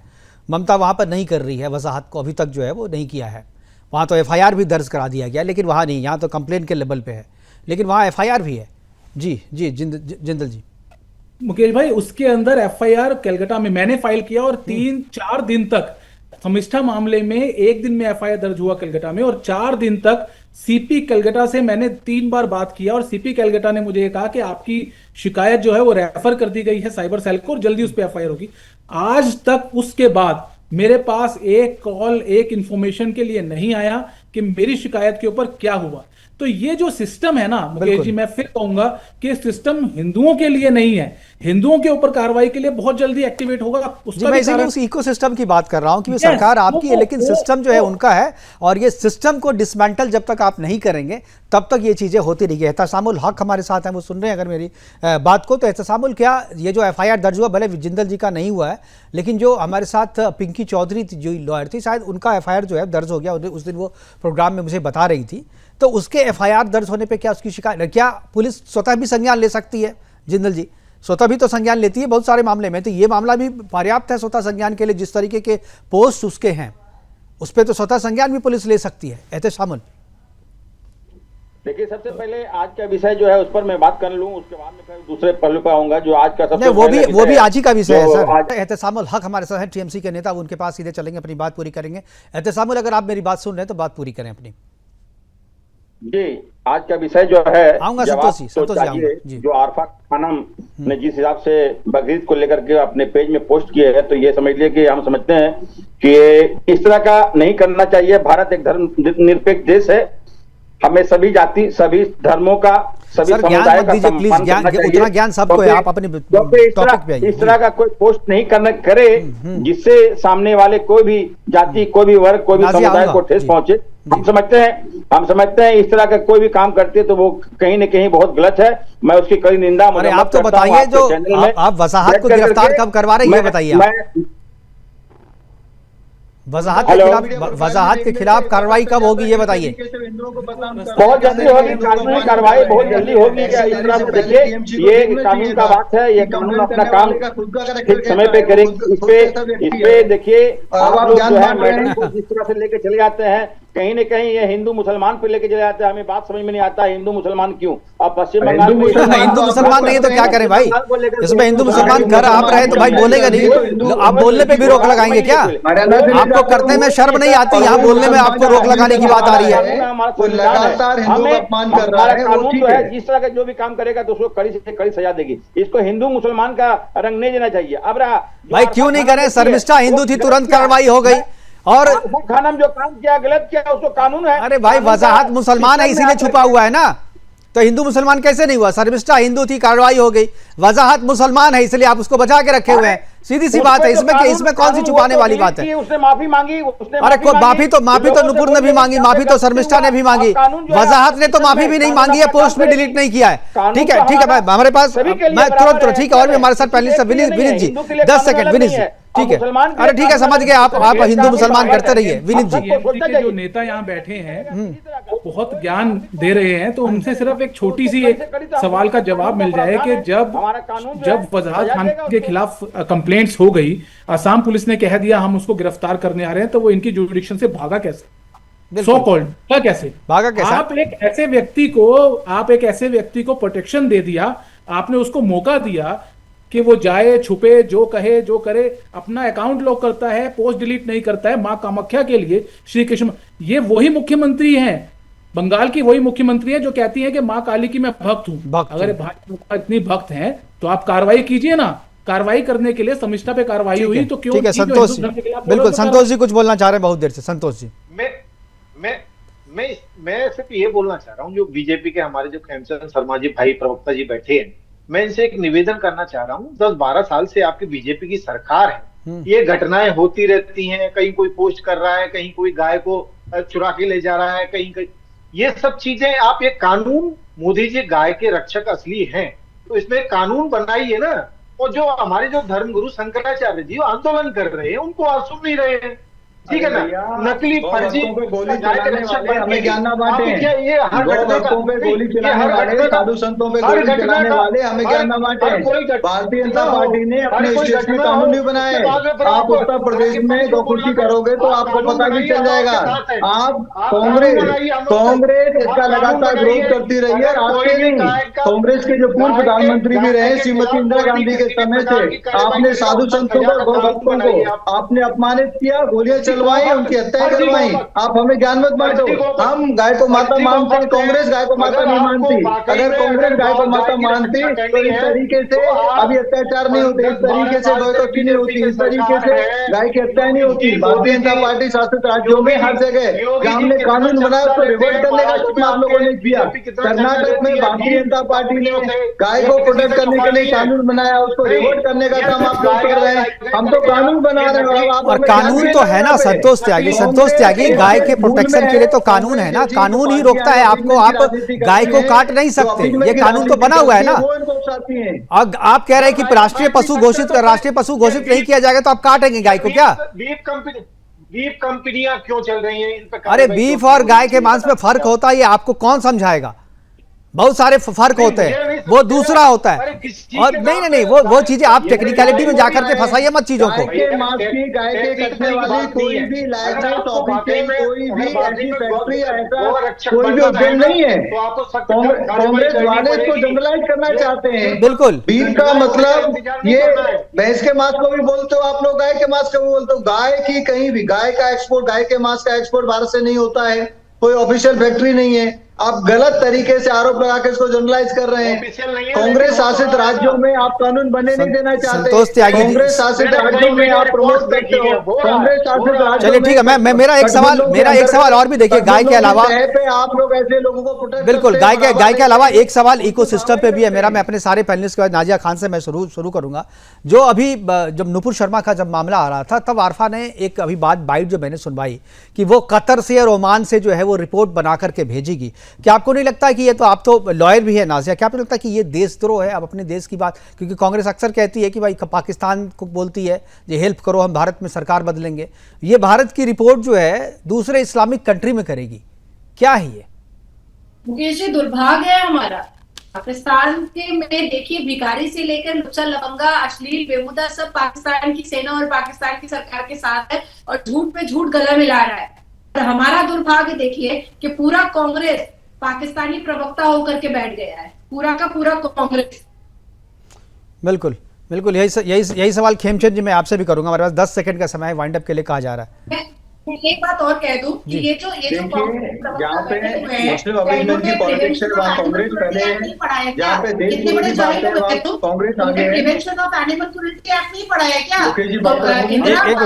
ममता वहाँ पर नहीं कर रही है, वजाहत को अभी तक जो है वो नहीं किया है। वहाँ तो एफआईआर भी दर्ज करा दिया गया, लेकिन वहाँ नहीं, यहाँ तो कंप्लेन के लेवल पे है, लेकिन वहाँ एफआईआर भी है। जी जी जिंदल जी। मुकेश भाई, उसके अंदर एफआईआर कलकत्ता में मैंने फाइल किया और 3-4 दिन तक शर्मिष्ठा मामले में एक दिन में एफआईआर दर्ज हुआ कलकत्ता में, और 4 दिन तक सीपी कलकत्ता से मैंने 3 बार बात किया और सीपी कलकत्ता ने मुझे ये कहा कि आपकी शिकायत जो है वो रेफर कर दी गई है साइबर सेल को और जल्दी उस पर एफआईआर होगी। आज तक उसके बाद मेरे पास एक कॉल, एक इंफॉर्मेशन के लिए नहीं आया कि मेरी शिकायत के ऊपर क्या हुआ। तो ये जो सिस्टम है ना मुकेश जी, मैं फिर कहूंगा कि सिस्टम हिंदुओं के लिए नहीं है, हिंदुओं के ऊपर कार्रवाई के लिए बहुत जल्दी एक्टिवेट होगा। उसका मैं इसीलिए उस इकोसिस्टम की बात कर रहा हूं कि सरकार आपकी है, लेकिन सिस्टम जो है उनका है। और ये सिस्टम को डिसमेंटल जब तक आप नहीं करेंगे तब तक ये चीजें होती रहेंगी। एहतसामुल हक हमारे साथ हैं, वो सुन रहे हैं अगर मेरी बात को। तो एहतसामुल, क्या ये जो एफआईआर दर्ज हुआ, भले जिंदल जी का नहीं हुआ है, लेकिन जो हमारे साथ पिंकी चौधरी जो लॉयर थी, शायद उनका एफआईआर जो है दर्ज हो गया। उस दिन वो प्रोग्राम में मुझे बता रही थी। तो उसके एफआईआर दर्ज होने पे क्या उसकी शिकायत, क्या पुलिस स्वतः भी संज्ञान ले सकती है? जिंदल जी, स्वतः भी तो संज्ञान लेती है बहुत सारे मामले में, तो ये मामला भी पर्याप्त है स्वतः संज्ञान के लिए? जिस तरीके के पोस्ट उसके हैं उस पर तो स्वतः संज्ञान भी पुलिस ले सकती है। एहतसामुल, देखिए, सबसे पहले आज का विषय जो है उस पर मैं बात कर लूं, उसके बाद में फिर दूसरे पहलू पर आऊंगा जो आज का सबसे वो भी आज ही का विषय है सर। एहतसामुल हक हमारे साथ है, टीएमसी के नेता, उनके पास सीधे चलेंगे, अपनी बात पूरी करेंगे। एहतसामुल, अगर आप मेरी बात सुन रहे हैं तो बात पूरी करें अपनी। जी, आज का विषय जो है, आऊंगा जो आरफा खानम ने जिस हिसाब से बकरीद को लेकर के अपने पेज में पोस्ट किए है, तो ये समझ लिया कि हम समझते हैं कि इस तरह का नहीं करना चाहिए। भारत एक धर्म निरपेक्ष देश है, हमें सभी जाति, सभी धर्मों का, सभी समुदाय का सम्मान करना चाहिए। उतना ज्ञान सबको है, आप अपने टॉपिक पे आइए। इस तरह का कोई पोस्ट नहीं करना करे जिससे सामने वाले कोई भी जाति, कोई भी वर्ग, कोई भी समुदाय को ठेस पहुंचे। हम समझते हैं इस तरह का कोई भी काम करते हैं तो वो कहीं न कहीं बहुत गलत है। मैं उसकी कड़ी निंदा। आप तो बताइए, जो आप वजाहत को गिरफ्तार कब करवा रहे हैं ये बताइए। वजाहत के खिलाफ कार्रवाई कब होगी ये बताइए। बहुत जल्दी होगी कानूनी कार्रवाई, बहुत जल्दी होगी। देखिए, ये कानून का बात है, ये कानून अपना काम ठीक समय पे करेंगे। इस पे देखिए, आप लोग जो है मैडम को जिस तरह से लेके चले जाते हैं, कहीं न कहीं ये हिंदू मुसलमान पे लेके चले जाते हैं। हमें बात समझ में नहीं आता हिंदू मुसलमान क्यों। अब पश्चिम बंगाल में हिंदू मुसलमान नहीं है तो क्या करें भाई? इसमें हिंदू मुसलमान घर आप रहे तो भाई बोलेगा नहीं, आप बोलने पे भी रोक लगाएंगे क्या? आपको करने में शर्म नहीं आती? यहाँ बोलने में आपको रोक लगाने की बात आ रही है। हमारा कानून जो है जिस तरह का जो भी काम करेगा तो उसको कड़ी से कड़ी सजा देगी। इसको हिंदू मुसलमान का रंग नहीं देना चाहिए। अब रहा भाई, क्यों नहीं करें? शर्मिष्ठा हिंदू थी, तुरंत कार्रवाई हो गई। और खानम जो काम किया गलत किया उसको कानून है। अरे भाई, वजाहत मुसलमान है इसीलिए छुपा हुआ है ना, तो हिंदू मुसलमान कैसे नहीं हुआ? शर्मिष्ठा हिंदू थी, कार्रवाई हो गई। वजाहत मुसलमान है इसलिए आप उसको बचा के रखे हुए हैं। सीधी सी बात है, इसमें कौन सी छुपाने वाली बात है? उसने माफी मांगी। अरे माफी तो नुपुर ने भी मांगी, माफी तो शर्मिष्ठा ने भी मांगी, वजाहत ने तो माफी भी नहीं मांगी है, पोस्ट भी डिलीट नहीं किया है। ठीक है भाई, हमारे पास मैं तुरंत ठीक है। और भी हमारे साथ पहले से विनीत जी 10 सेकंड। विनीत जी ठीक है, मुसलमान अरे ठीक है, समझ गए आप हिंदू मुसलमान करते रहिए। विनीत जी, के जो नेता यहाँ बैठे हैं वो बहुत ज्ञान दे रहे हैं, तो उनसे सिर्फ एक छोटी सी एक सवाल का जवाब मिल जाए कि जब वजाहत खान के खिलाफ कंप्लेंट्स हो गई, असम पुलिस ने कह दिया हम उसको गिरफ्तार करने आ रहे हैं, तो वो इनकी जुरिडिक्शन से भागा कैसे? सो कॉल्ड कैसे भागा? कैसे? आप एक ऐसे व्यक्ति को प्रोटेक्शन दे दिया, आपने उसको मौका दिया कि वो जाए, छुपे, जो कहे जो करे, अपना अकाउंट लॉक करता है, पोस्ट डिलीट नहीं करता है, मां कामाख्या के लिए श्री कृष्ण। ये वही मुख्यमंत्री हैं, बंगाल की वही मुख्यमंत्री है जो कहती है कि मां काली की मैं भक्त हूं। अगर भाजपा इतनी भक्त हैं तो आप कार्रवाई कीजिए ना। कार्रवाई करने के लिए समिष्टा पे कार्रवाई हुई तो क्यों? ठीक है संतोष जी, बिल्कुल संतोष जी कुछ बोलना चाह रहे हैं बहुत देर से। संतोष जी, मैं सिर्फ ये बोलना चाह रहा हूँ, जो बीजेपी के हमारे जो खेमचंद शर्मा जी भाई प्रवक्ता जी बैठे हैं, मैं इनसे एक निवेदन करना चाह रहा हूँ। 10-12 साल से आपकी बीजेपी की सरकार है, ये घटनाएं होती रहती हैं, कहीं कोई पोस्ट कर रहा है, कहीं कोई गाय को चुरा के ले जा रहा है, कहीं ये सब चीजें आप एक कानून, मोदी जी गाय के रक्षक असली हैं तो इसमें कानून बनाइए ना। और जो हमारे जो धर्मगुरु शंकराचार्य जी आंदोलन कर रहे हैं उनको आप सुन नहीं रहे हैं, ठीक है ना। नकली फर्जी गोली चलाने वाले हमें ज्ञान ना बांटे, ये हर भक्तों पे गोली चलाने वाले, साधु संतों पे गोली चलाने वाले हमें ज्ञान ना बांटे। भारतीय जनता पार्टी ने अपने स्टेट में कानून नहीं बनाए। आप उत्तर प्रदेश में गौकुशी करोगे तो आपको पता भी चल जाएगा। आप कांग्रेस इसका लगातार विरोध करती रही है, आज से नहीं। कांग्रेस के जो पूर्व प्रधानमंत्री भी रहे श्रीमती इंदिरा गांधी के समय से आपने साधु संतों को, गौ भक्तों को आपने अपमानित किया, गोलियां चलवाई, उनकी हत्या करवाई। आप हमें ज्ञान मत बांटो। हम गाय को माता मानते हैं, कांग्रेस गाय को माता नहीं मानती। अगर कांग्रेस गाय को माता मानती तो इस तरीके से अभी अत्याचार नहीं होते, इस तरीके से गौरतकी नहीं होती, इस तरीके से गाय की हत्या नहीं होती। भारतीय जनता पार्टी शासित राज्यों में हर जगह जहां हमने कानून बनाया उसको रिवर्ट करने का काम आप लोगों ने किया। कर्नाटक में भारतीय जनता पार्टी ने गाय को प्रोटेक्ट करने के लिए कानून बनाया, उसको रिवर्ट करने का काम आप लोग कर रहे हैं। हम तो कानून बना रहे हैं, और कानून तो है ना संतोष त्यागी, गाय के प्रोटेक्शन के लिए तो कानून है ना, कानून ही रोकता है आपको। आप गाय को काट नहीं सकते, ये कानून तो बना हुआ है ना। आप कह रहे हैं कि राष्ट्रीय पशु घोषित नहीं किया जाएगा तो आप काटेंगे गाय को क्या? बीफ कंपनियां क्यों चल रही हैं इन पे? अरे बीफ और गाय के मांस में फर्क होता है, ये आपको कौन समझाएगा? बहुत सारे फर्क होते हैं, वो दूसरा होता है। और नहीं वो चीजें आप टेक्निकलिटी में जाकर के फंसाइए मत चीजों को। गाय के मांस की, गाय के कटने वाली कोई भी लाइसेंस ऑफिशियल, कोई भी ऐसी फैक्ट्री, ऐसा कोई भी उद्यम नहीं है। कांग्रेस वाले इसको जनरलाइज करना चाहते हैं। बिल्कुल, बीफ का मतलब ये भैंस के मांस को भी बोलते हो आप लोग, गाय के मांस को भी बोलते हो। गाय की कहीं भी गाय का एक्सपोर्ट, गाय के मांस का एक्सपोर्ट भारत से नहीं होता है, कोई ऑफिशियल फैक्ट्री नहीं है। आप गलत तरीके से आरोप लगा के इसको जनरलाइज कर रहे हैं। कांग्रेस शासित राज्यों में आप कानून बनने नहीं देना चाहते। कांग्रेस शासित राज्यों में आप प्रमोट करते हो, कांग्रेस शासित राज्यों। चलिए ठीक है, मैं मेरा एक सवाल और भी देखिए, गाय के अलावा आप लोग ऐसे लोगों को प्रोटेक्ट, बिल्कुल गाय के अलावा एक सवाल इकोसिस्टम पे भी है मेरा। मैं अपने सारे पैनलिस्ट के बाद नाजिया खान से मैं शुरू करूंगा। जो अभी जब नुपुर शर्मा का जब मामला आ रहा था तब आरफा ने एक अभी बाइट जो मैंने सुनवाई कि वो कतर से और ओमान से जो है वो रिपोर्ट बना करके भेजेगी। क्या आपको नहीं लगता कि ये तो आप तो लॉयर भी है नाजिया, क्या आपको लगता है कि ये देशद्रोह है? अब अपने देश की बात, क्योंकि कांग्रेस अक्सर कहती है कि भाई पाकिस्तान को बोलती है ये हेल्प करो, हम भारत में सरकार बदलेंगे। ये भारत की रिपोर्ट जो है दूसरे इस्लामिक कंट्री में करेगी, क्या है ये? मुकेश जी, दुर्भाग्य है हमारा। पाकिस्तान के में देखिए, भिखारी से लेकर लुच्चा लफंगा, अश्लील बेहुदा सब पाकिस्तान की सेना और पाकिस्तान की सरकार के साथ है और झूठ पे झूठ गला मिला रहा है। और हमारा दुर्भाग्य देखिए कि पूरा कांग्रेस पाकिस्तानी प्रवक्ता होकर के बैठ गया है, पूरा का पूरा कांग्रेस। बिल्कुल यही सवाल खेमचंद जी मैं आपसे भी करूंगा। हमारे पास 10 सेकंड का समय है, वाइंड अप के लिए कहा जा रहा है। एक बात और कह दूं कि ये जो जहाँ पे मुस्लिम अभिनंदन की पॉलिटिक्स है वहाँ कांग्रेस पहले, जहाँ पे देश विरोधी बात है वहाँ कांग्रेस आगे है। Prevention of animal cruelty act नहीं पढ़ा है क्या?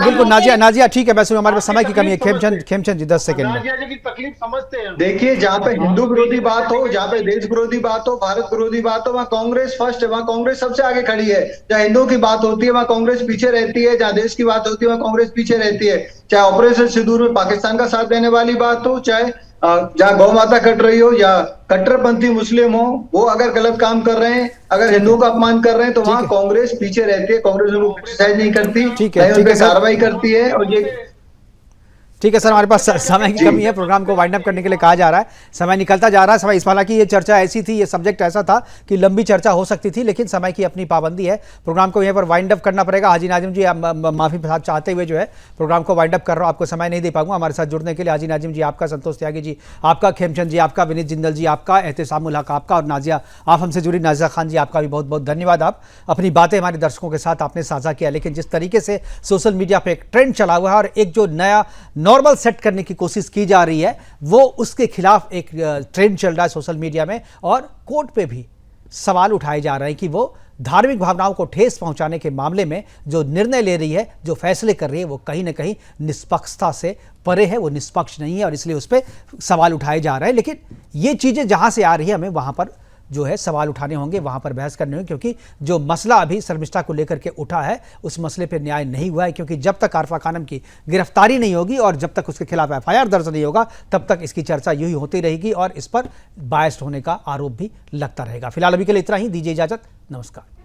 बिल्कुल नाजिया ठीक है, मैं हमारे पास समय की कमी है। खेमचंद जी 10 सेकंड में तकलीफ समझते हैं। देखिए, जहाँ पे हिंदू विरोधी बात हो, जहाँ पे देश विरोधी बात हो, भारत विरोधी बात हो, वहाँ कांग्रेस फर्स्ट है, वहाँ कांग्रेस सबसे आगे खड़ी है। जहाँ हिंदुओं की बात होती है वहाँ कांग्रेस पीछे रहती है, जहाँ देश की बात होती है वहाँ कांग्रेस पीछे रहती है। चाहे ऑपरेशन सिंदूर में पाकिस्तान का साथ देने वाली बात हो, चाहे जहाँ गौ माता कट रही हो या कट्टरपंथी मुस्लिम हो, वो अगर गलत काम कर रहे हैं, अगर हिंदुओं का अपमान कर रहे हैं, तो वहाँ कांग्रेस पीछे रहती है। कांग्रेस उनको क्रिटिसाइज नहीं करती, नहीं उन पे कार्रवाई करती है। और ये ठीक है सर, हमारे पास समय की कमी है, प्रोग्राम को वाइंड अप करने के लिए कहा जा रहा है, समय निकलता जा रहा है। समय इस हालांकि ये चर्चा ऐसी थी, ये सब्जेक्ट ऐसा था कि लंबी चर्चा हो सकती थी, लेकिन समय की अपनी पाबंदी है। प्रोग्राम को यहाँ पर वाइंड अप करना पड़ेगा। हाजी नाजिम जी, माफी चाहते हुए जो है प्रोग्राम को वाइंड अप कर रहा हूँ, आपको समय नहीं दे पाऊंगा हमारे साथ जुड़ने के लिए। हाजी नाजिम जी आपका, संतोष त्यागी जी आपका, खेमचंद जी आपका, विनीत जिंदल जी आपका, एहतेसामुल हक आपका, और नाजिया आप हमसे जुड़ी नाजिया खान जी आपका भी बहुत बहुत धन्यवाद। आप अपनी बातें हमारे दर्शकों के साथ आपने साझा किया, लेकिन जिस तरीके से सोशल मीडिया पर एक ट्रेंड चला हुआ है और एक जो नया नॉर्मल सेट करने की कोशिश की जा रही है, वो उसके खिलाफ एक ट्रेंड चल रहा है सोशल मीडिया में, और कोर्ट पे भी सवाल उठाए जा रहे हैं कि वो धार्मिक भावनाओं को ठेस पहुंचाने के मामले में जो निर्णय ले रही है, जो फैसले कर रही है, वो कहीं ना कहीं निष्पक्षता से परे है, वो निष्पक्ष नहीं है, और इसलिए उस पर सवाल उठाए जा रहे हैं। लेकिन ये चीज़ें जहां से आ रही है, हमें वहां पर जो है सवाल उठाने होंगे, वहां पर बहस करने होंगे, क्योंकि जो मसला अभी शर्मिष्ठा को लेकर के उठा है, उस मसले पर न्याय नहीं हुआ है। क्योंकि जब तक आरफा खानम की गिरफ्तारी नहीं होगी और जब तक उसके खिलाफ FIR दर्ज नहीं होगा, तब तक इसकी चर्चा यूं ही होती रहेगी और इस पर बायस्ड होने का आरोप भी लगता रहेगा। फिलहाल अभी के लिए इतना ही, दीजिए इजाजत, नमस्कार।